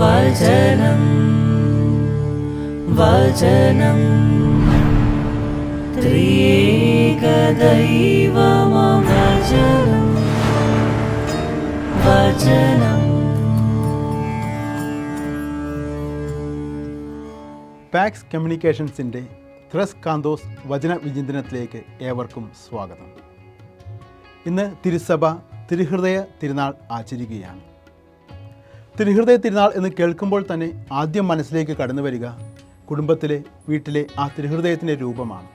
വചനം വചനം ത്രിയേക ദൈവമാം വചനം വചനം. പാക്സ് കമ്മ്യൂണിക്കേഷൻസിൻ്റെ ക്രസ് കാന്തോസ് വചന വിചിന്തനത്തിലേക്ക് ഏവർക്കും സ്വാഗതം. ഇന്ന് തിരുസഭ തിരുഹൃദയ തിരുനാൾ ആചരിക്കുകയാണ്. തിരുഹൃദയ തിരുനാൾ എന്ന് കേൾക്കുമ്പോൾ തന്നെ ആദ്യം മനസ്സിലേക്ക് കടന്നു വരിക കുടുംബത്തിലെ വീട്ടിലെ ആ തിരുഹൃദയത്തിൻ്റെ രൂപമാണ്.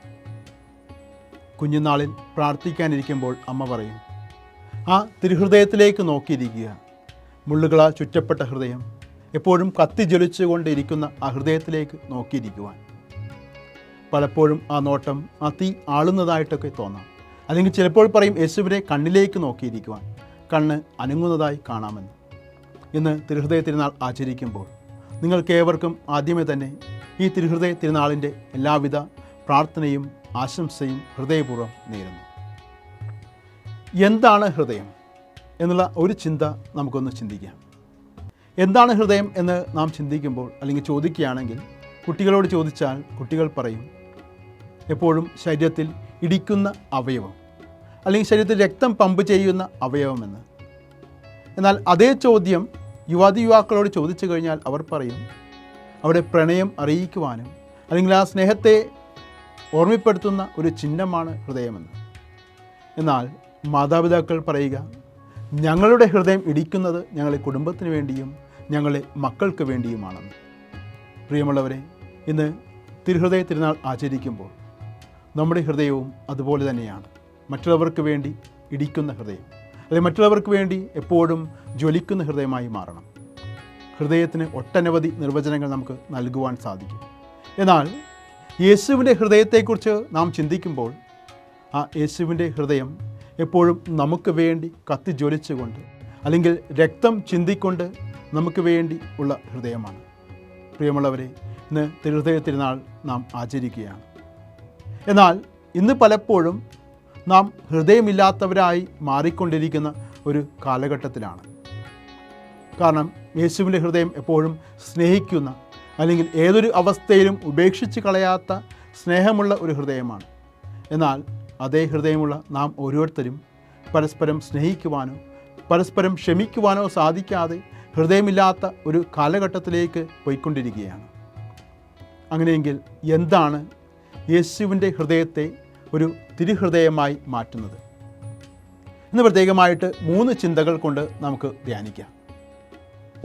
കുഞ്ഞുനാളിൽ പ്രാർത്ഥിക്കാനിരിക്കുമ്പോൾ അമ്മ പറയും, ആ തിരുഹൃദയത്തിലേക്ക് നോക്കിയിരിക്കുക. മുള്ളുകളാൽ ചുറ്റപ്പെട്ട ഹൃദയം, എപ്പോഴും കത്തിജ്വലിച്ചുകൊണ്ടിരിക്കുന്ന ആ ഹൃദയത്തിലേക്ക് നോക്കിയിരിക്കുവാൻ. പലപ്പോഴും ആ നോട്ടം ആ തീ ആളുന്നതായിട്ടൊക്കെ തോന്നാം. അല്ലെങ്കിൽ ചിലപ്പോൾ പറയും യേശുവിനെ കണ്ണിലേക്ക് നോക്കിയിരിക്കുവാൻ, കണ്ണ് അനങ്ങുന്നതായി കാണാമെന്ന്. ഇന്ന് തിരുഹൃദയ തിരുനാൾ ആചരിക്കുമ്പോൾ നിങ്ങൾക്കേവർക്കും ആദ്യമേ തന്നെ ഈ തിരുഹൃദയ തിരുനാളിൻ്റെ എല്ലാവിധ പ്രാർത്ഥനയും ആശംസയും ഹൃദയപൂർവ്വം നേരുന്നു. എന്താണ് ഹൃദയം എന്നുള്ള ഒരു ചിന്ത നമുക്കൊന്ന് ചിന്തിക്കാം. എന്താണ് ഹൃദയം എന്ന് നാം ചിന്തിക്കുമ്പോൾ അല്ലെങ്കിൽ ചോദിക്കുകയാണെങ്കിൽ, കുട്ടികളോട് ചോദിച്ചാൽ കുട്ടികൾ പറയും എപ്പോഴും ശരീരത്തിൽ ഇടിക്കുന്ന അവയവം, അല്ലെങ്കിൽ ശരീരത്തിൽ രക്തം പമ്പ് ചെയ്യുന്ന അവയവമെന്ന്. എന്നാൽ അതേ ചോദ്യം യുവാക്കളോട് ചോദിച്ചു കഴിഞ്ഞാൽ അവർ പറയും അവിടെ പ്രണയം അറിയിക്കുവാനും അല്ലെങ്കിൽ ആ സ്നേഹത്തെ ഓർമ്മപ്പെടുത്തുന്ന ഒരു ചിഹ്നമാണ് ഹൃദയമെന്ന്. എന്നാൽ മാതാപിതാക്കൾ പറയുക, ഞങ്ങളുടെ ഹൃദയം ഇടിക്കുന്നത് ഞങ്ങളുടെ കുടുംബത്തിന് വേണ്ടിയും ഞങ്ങളുടെ മക്കൾക്ക് വേണ്ടിയുമാണെന്ന്. പ്രിയമുള്ളവരെ, ഇന്ന് തിരുഹൃദയ തിരുനാൾ ആചരിക്കുമ്പോൾ നമ്മുടെ ഹൃദയവും അതുപോലെ തന്നെയാണ്. മറ്റുള്ളവർക്ക് വേണ്ടി ഇടിക്കുന്ന ഹൃദയം, അല്ലെങ്കിൽ മറ്റുള്ളവർക്ക് വേണ്ടി എപ്പോഴും ജ്വലിക്കുന്ന ഹൃദയമായി മാറണം. ഹൃദയത്തിന് ഒട്ടനവധി നിർവചനങ്ങൾ നമുക്ക് നൽകുവാൻ സാധിക്കും. എന്നാൽ യേശുവിൻ്റെ ഹൃദയത്തെക്കുറിച്ച് നാം ചിന്തിക്കുമ്പോൾ ആ യേശുവിൻ്റെ ഹൃദയം എപ്പോഴും നമുക്ക് വേണ്ടി കത്തിജ്വലിച്ചുകൊണ്ട് അല്ലെങ്കിൽ രക്തം ചിന്തിക്കൊണ്ട് നമുക്ക് വേണ്ടി ഉള്ള ഹൃദയമാണ്. പ്രിയമുള്ളവരെ, ഇന്ന് തിരുഹൃദയ തിരുനാൾ നാം ആചരിക്കുകയാണ്. എന്നാൽ ഇന്ന് പലപ്പോഴും നാം ഹൃദയമില്ലാത്തവരായി മാറിക്കൊണ്ടിരിക്കുന്ന ഒരു കാലഘട്ടത്തിലാണ്. കാരണം യേശുവിൻ്റെ ഹൃദയം എപ്പോഴും സ്നേഹിക്കുന്ന, അല്ലെങ്കിൽ ഏതൊരു അവസ്ഥയിലും ഉപേക്ഷിച്ച് കളയാത്ത സ്നേഹമുള്ള ഒരു ഹൃദയമാണ്. എന്നാൽ അതേ ഹൃദയമുള്ള നാം ഓരോരുത്തരും പരസ്പരം സ്നേഹിക്കുവാനോ പരസ്പരം ക്ഷമിക്കുവാനോ സാധിക്കാതെ ഹൃദയമില്ലാത്ത ഒരു കാലഘട്ടത്തിലേക്ക് പോയിക്കൊണ്ടിരിക്കുകയാണ്. അങ്ങനെയെങ്കിൽ എന്താണ് യേശുവിൻ്റെ ഹൃദയത്തെ ഒരു തിരുഹൃദയമായി മാറ്റുന്നത്? ഇന്ന് പ്രത്യേകമായിട്ട് 3 ചിന്തകൾ കൊണ്ട് നമുക്ക് ധ്യാനിക്കാം.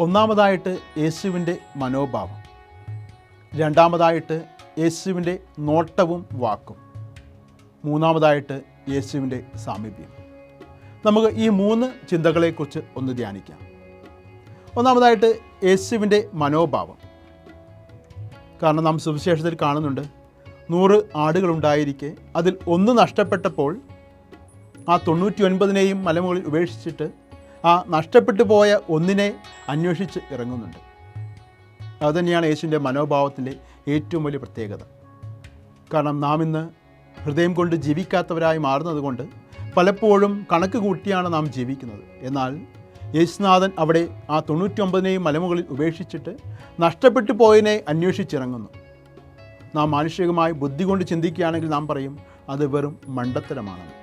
ഒന്നാമതായിട്ട് യേശുവിൻ്റെ മനോഭാവം, രണ്ടാമതായിട്ട് യേശുവിൻ്റെ നോട്ടവും വാക്കും, മൂന്നാമതായിട്ട് യേശുവിൻ്റെ സാമീപ്യം. നമുക്ക് ഈ 3 ചിന്തകളെക്കുറിച്ച് ഒന്ന് ധ്യാനിക്കാം. ഒന്നാമതായിട്ട് യേശുവിൻ്റെ മനോഭാവം. കാരണം നാം സുവിശേഷത്തിൽ കാണുന്നുണ്ട്, 100 ആടുകളുണ്ടായിരിക്കെ അതിൽ 1 നഷ്ടപ്പെട്ടപ്പോൾ ആ 99നെയും മലമുകളിൽ ഉപേക്ഷിച്ചിട്ട് ആ നഷ്ടപ്പെട്ടു പോയ ഒന്നിനെ അന്വേഷിച്ച് ഇറങ്ങുന്നുണ്ട്. അതുതന്നെയാണ് യേശുവിൻ്റെ മനോഭാവത്തിൻ്റെ ഏറ്റവും വലിയ പ്രത്യേകത. കാരണം നാം ഇന്ന് ഹൃദയം കൊണ്ട് ജീവിക്കാത്തവരായി മാറുന്നത് കൊണ്ട് പലപ്പോഴും കണക്ക് കൂട്ടിയാണ് നാം ജീവിക്കുന്നത്. എന്നാൽ യേശുനാഥൻ അവിടെ ആ 99നെയും മലമുകളിൽ ഉപേക്ഷിച്ചിട്ട് നഷ്ടപ്പെട്ടു പോയതിനെ അന്വേഷിച്ചിറങ്ങുന്നു. നാം മാനുഷികമായി ബുദ്ധി കൊണ്ട് ചിന്തിക്കുകയാണെങ്കിൽ നാം പറയും അത് വെറും മണ്ടത്തരമാണെന്ന്.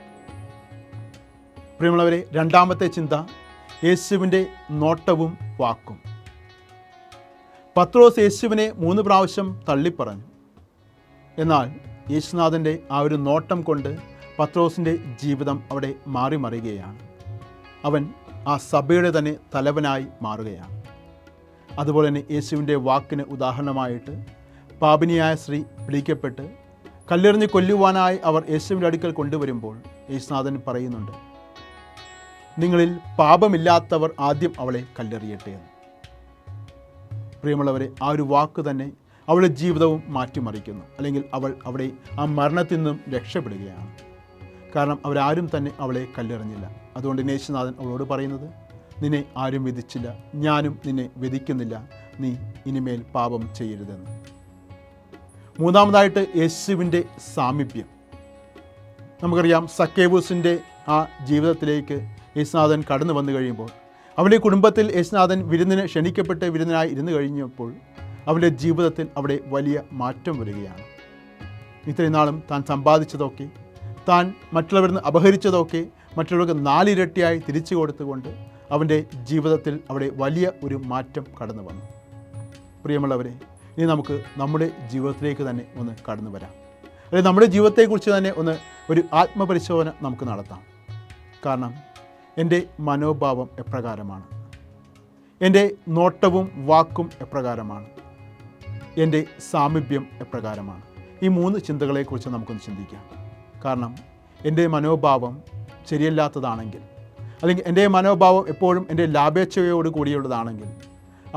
പ്രിയമുള്ളവരെ, രണ്ടാമത്തെ ചിന്ത യേശുവിൻ്റെ നോട്ടവും വാക്കും. പത്രോസ് യേശുവിനെ 3 പ്രാവശ്യം തള്ളിപ്പറഞ്ഞു. എന്നാൽ യേശുനാഥൻ്റെ ആ ഒരു നോട്ടം കൊണ്ട് പത്രോസിൻ്റെ ജീവിതം അവിടെ മാറി മറിയുകയാണ്. അവൻ ആ സഭയുടെ തന്നെ തലവനായി മാറുകയാണ്. അതുപോലെ തന്നെ യേശുവിൻ്റെ വാക്കിന് ഉദാഹരണമായിട്ട് പാപിനിയായ സ്ത്രീ പിടിക്കപ്പെട്ട് കല്ലെറിഞ്ഞ് കൊല്ലുവാനായി അവർ യേശുവിൻ്റെ അടുക്കൽ കൊണ്ടുവരുമ്പോൾ യേശുനാഥൻ പറയുന്നുണ്ട്, നിങ്ങളിൽ പാപമില്ലാത്തവർ ആദ്യം അവളെ കല്ലെറിയട്ടെ എന്ന്. പ്രിയമുള്ളവരെ, ആ ഒരു വാക്ക് തന്നെ അവളുടെ ജീവിതവും മാറ്റിമറിക്കുന്നു. അല്ലെങ്കിൽ അവൾ അവിടെ ആ മരണത്തിൽ നിന്നും രക്ഷപ്പെടുകയാണ്. കാരണം അവരാരും തന്നെ അവളെ കല്ലെറിഞ്ഞില്ല. അതുകൊണ്ട് യേശുനാഥൻ അവളോട് പറയുന്നത്, നിന്നെ ആരും വിധിച്ചില്ല, ഞാനും നിന്നെ വിധിക്കുന്നില്ല, നീ ഇനിമേൽ പാപം ചെയ്യരുതെന്ന്. മൂന്നാമതായിട്ട് യേശുവിൻ്റെ സാമീപ്യം. നമുക്കറിയാം, സക്കേവൂസിൻ്റെ ആ ജീവിതത്തിലേക്ക് യേശുനാഥൻ കടന്നു വന്നു കഴിയുമ്പോൾ അവൻ്റെ കുടുംബത്തിൽ യേശുനാഥൻ വിരുന്നിന് ക്ഷണിക്കപ്പെട്ട് വിരുന്നിനായി ഇരുന്ന് കഴിഞ്ഞപ്പോൾ അവൻ്റെ ജീവിതത്തിൽ അവിടെ വലിയ മാറ്റം വരികയാണ്. ഇത്രയും നാളും താൻ സമ്പാദിച്ചതൊക്കെ, താൻ മറ്റുള്ളവരിൽ നിന്ന് അപഹരിച്ചതൊക്കെ മറ്റുള്ളവർക്ക് 4 ഇരട്ടിയായി തിരിച്ചു കൊടുത്തുകൊണ്ട് അവൻ്റെ ജീവിതത്തിൽ അവിടെ വലിയ ഒരു മാറ്റം കടന്നു വന്നു. പ്രിയമുള്ളവരെ, ഇനി നമുക്ക് നമ്മുടെ ജീവിതത്തിലേക്ക് തന്നെ ഒന്ന് കടന്നു വരാം. അല്ലെങ്കിൽ നമ്മുടെ ജീവിതത്തെക്കുറിച്ച് തന്നെ ഒരു ആത്മപരിശോധന നമുക്ക് നടത്താം. കാരണം എൻ്റെ മനോഭാവം എപ്രകാരമാണ്, എൻ്റെ നോട്ടവും വാക്കും എപ്രകാരമാണ്, എൻ്റെ സാമീപ്യം എപ്രകാരമാണ്. ഈ 3 ചിന്തകളെക്കുറിച്ച് നമുക്കൊന്ന് ചിന്തിക്കാം. കാരണം എൻ്റെ മനോഭാവം ശരിയല്ലാത്തതാണെങ്കിൽ, അല്ലെങ്കിൽ എൻ്റെ മനോഭാവം എപ്പോഴും എൻ്റെ ലാഭേച്ഛയോട് കൂടിയുള്ളതാണെങ്കിൽ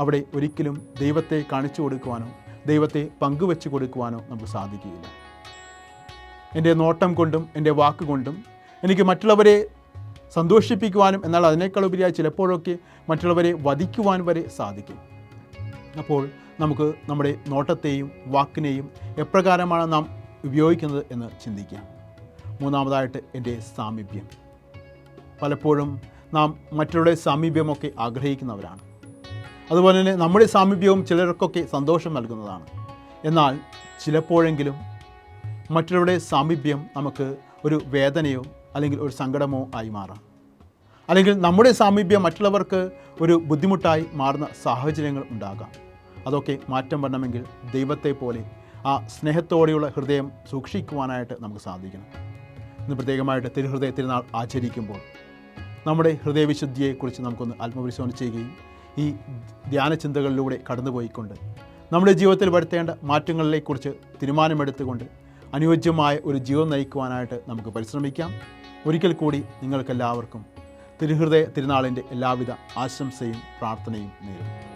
അവിടെ ഒരിക്കലും ദൈവത്തെ കാണിച്ചു കൊടുക്കുവാനോ ദൈവത്തെ പങ്കുവെച്ച് കൊടുക്കുവാനോ നമുക്ക് സാധിക്കുകയില്ല. എൻ്റെ നോട്ടം കൊണ്ടും എൻ്റെ വാക്കുകൊണ്ടും എനിക്ക് മറ്റുള്ളവരെ സന്തോഷിപ്പിക്കുവാനും, എന്നാൽ അതിനേക്കാൾ ഉപരിയായി ചിലപ്പോഴൊക്കെ മറ്റുള്ളവരെ വധിക്കുവാൻ വരെ സാധിക്കും. അപ്പോൾ നമുക്ക് നമ്മുടെ നോട്ടത്തെയും വാക്കിനെയും എപ്രകാരമാണ് നാം ഉപയോഗിക്കുന്നത് എന്ന് ചിന്തിക്കാം. മൂന്നാമതായിട്ട് എൻ്റെ സാമീപ്യം. പലപ്പോഴും നാം മറ്റുള്ളവരുടെ സാമീപ്യമൊക്കെ ആഗ്രഹിക്കുന്നവരാണ്. അതുപോലെ തന്നെ നമ്മുടെ സാമീപ്യവും ചിലർക്കൊക്കെ സന്തോഷം നൽകുന്നതാണ്. എന്നാൽ ചിലപ്പോഴെങ്കിലും മറ്റുള്ളവരുടെ സാമീപ്യം നമുക്ക് ഒരു വേദനയോ അല്ലെങ്കിൽ ഒരു സങ്കടമോ ആയി മാറാം. അല്ലെങ്കിൽ നമ്മുടെ സാമീപ്യം മറ്റുള്ളവർക്ക് ഒരു ബുദ്ധിമുട്ടായി മാറുന്ന സാഹചര്യങ്ങൾ ഉണ്ടാകാം. അതൊക്കെ മാറ്റം വരണമെങ്കിൽ ദൈവത്തെ പോലെ ആ സ്നേഹത്തോടെയുള്ള ഹൃദയം സൂക്ഷിക്കുവാനായിട്ട് നമുക്ക് സാധിക്കണം. ഇന്ന് പ്രത്യേകമായിട്ട് തിരുഹൃദയ തിരുനാൾ ആചരിക്കുമ്പോൾ നമ്മുടെ ഹൃദയവിശുദ്ധിയെക്കുറിച്ച് നമുക്കൊന്ന് ആത്മപരിശോധന ചെയ്യുകയും ഈ ധ്യാനചിന്തകളിലൂടെ കടന്നുപോയിക്കൊണ്ട് നമ്മുടെ ജീവിതത്തിൽ വരുത്തേണ്ട മാറ്റങ്ങളെക്കുറിച്ച് തീരുമാനമെടുത്തുകൊണ്ട് അനുയോജ്യമായ ഒരു ജീവിതം നയിക്കുവാനായിട്ട് നമുക്ക് പരിശ്രമിക്കാം. ഒരിക്കൽ കൂടി നിങ്ങൾക്കെല്ലാവർക്കും തിരുഹൃദയ തിരുനാളിൻ്റെ എല്ലാവിധ ആശംസയും പ്രാർത്ഥനയും നേരുന്നു.